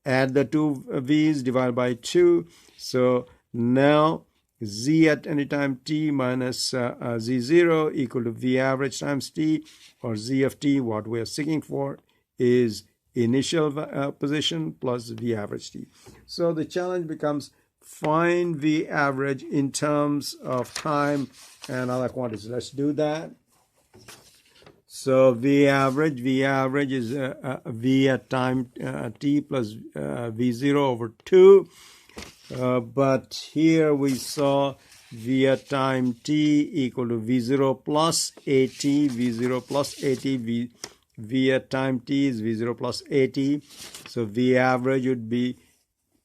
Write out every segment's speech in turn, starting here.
add the two v's, divide by 2. So now z at any time t minus z0 equal to v average times t, or z of t, what we're seeking for is initial position plus v average t. So the challenge becomes find v average in terms of time and other quantities. Let's do that. So v average is v at time t plus v0 over 2. But here we saw v at time t equal to v0 plus at, v0 plus at, v at time t is v0 plus at. So v average would be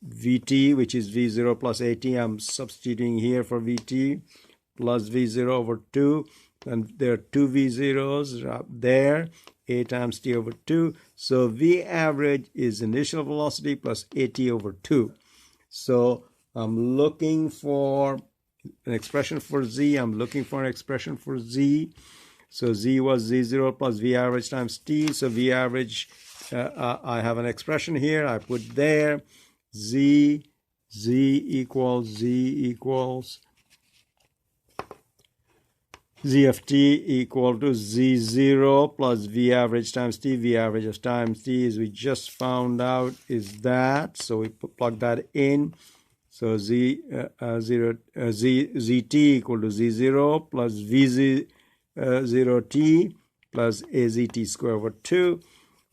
vt, which is v0 plus at. I'm substituting here for vt, plus v0 over 2. And there are two v0s up there, a times t over 2. So v average is initial velocity plus at over 2. So I'm looking for an expression for z. I'm looking for an expression for z. So z was z0 plus v average times t. So v average, I have an expression here. I put there z equals z of t equal to z0 plus v average times t. V average of times t, as we just found out, is that. So we plug that in. So zt equal to z0 plus vz0t plus azt square over 2.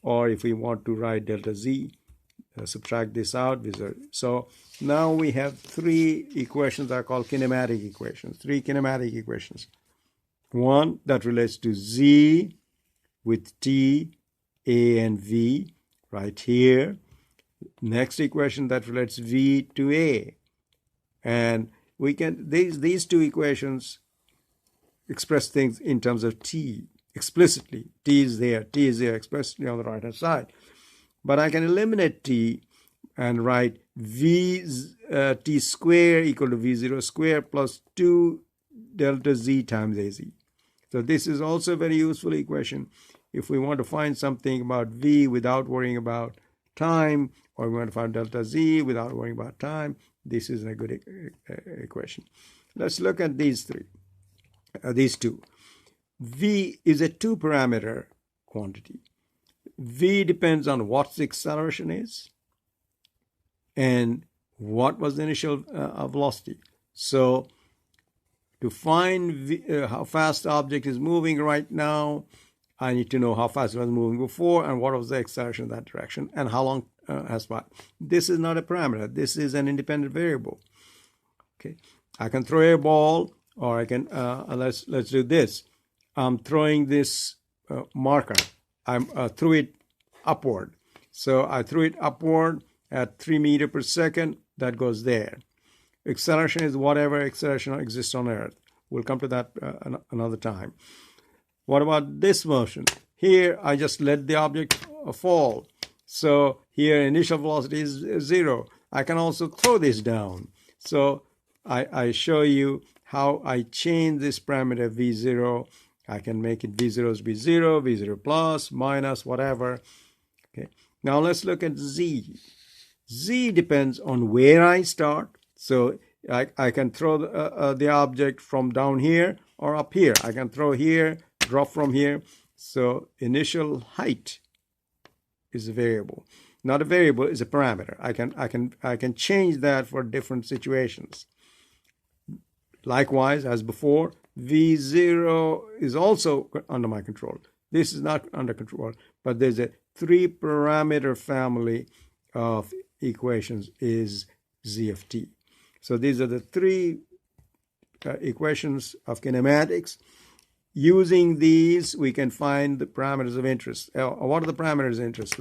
Or if we want to write delta z, subtract this out. So now we have three equations that are called kinematic equations. Three kinematic equations. One that relates to z with t, a, and v right here. Next equation that relates v to a. And we can, these two equations express things in terms of t explicitly. T is there explicitly on the right hand side. But I can eliminate t and write v t square equal to v0 square plus 2 delta z times az. So this is also a very useful equation if we want to find something about v without worrying about time, or we want to find delta z without worrying about time. This is a good equation. Let's look at these two. V is a two-parameter quantity. V depends on what the acceleration is and what was the initial velocity. So to find how fast the object is moving right now, I need to know how fast it was moving before and what was the acceleration in that direction and how long has passed. This is not a parameter. This is an independent variable. Okay, I can throw a ball, or I can let's do this. I'm throwing this marker. I threw it upward. So I threw it upward at 3 meters per second. That goes there. Acceleration is whatever acceleration exists on Earth. We'll come to that another time. What about this motion? Here, I just let the object fall. So here, initial velocity is 0. I can also throw this down. So I show you how I change this parameter v0. I can make it v0 be 0, v0 plus, minus, whatever. Okay. Now let's look at z. Z depends on where I start. So I can throw the object from down here or up here. I can throw here, drop from here. So initial height is a variable. Not a variable, is a parameter. I can change that for different situations. Likewise, as before, v0 is also under my control. This is not under control, but there's a 3-parameter family of equations is z of t. So these are the 3 equations of kinematics. Using these, we can find the parameters of interest. What are the parameters of interest?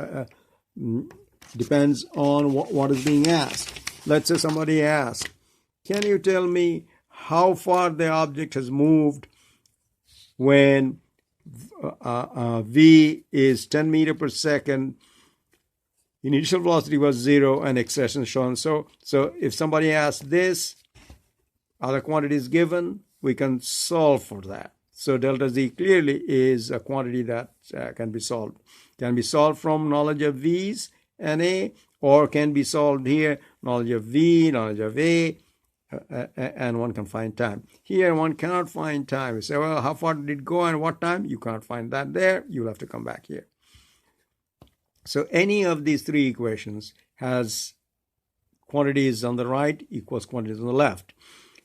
Depends on what is being asked. Let's say somebody asks, can you tell me how far the object has moved when v is 10 meters per second, initial velocity was 0, and acceleration shown. So if somebody asks this, other quantities given, we can solve for that. So delta z clearly is a quantity that can be solved. Can be solved from knowledge of v's and a, or can be solved here. Knowledge of V, knowledge of A, and one can find time. Here one cannot find time. You say, well, how far did it go and what time? You can't find that there. You'll have to come back here. So any of these three equations has quantities on the right equals quantities on the left.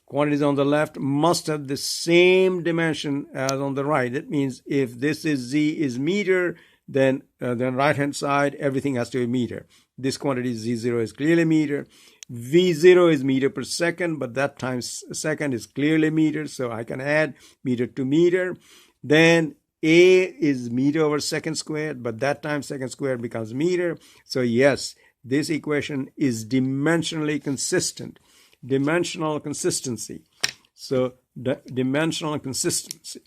Quantities on the left must have the same dimension as on the right. That means if this is Z is meter, then right hand side everything has to be meter. This quantity Z0 is clearly meter. V0 is meter per second, but that times second is clearly meter, so I can add meter to meter. Then A is meter over second squared, but that times second squared becomes meter. So yes, this equation is dimensionally consistent. Dimensional consistency. So the dimensional consistency.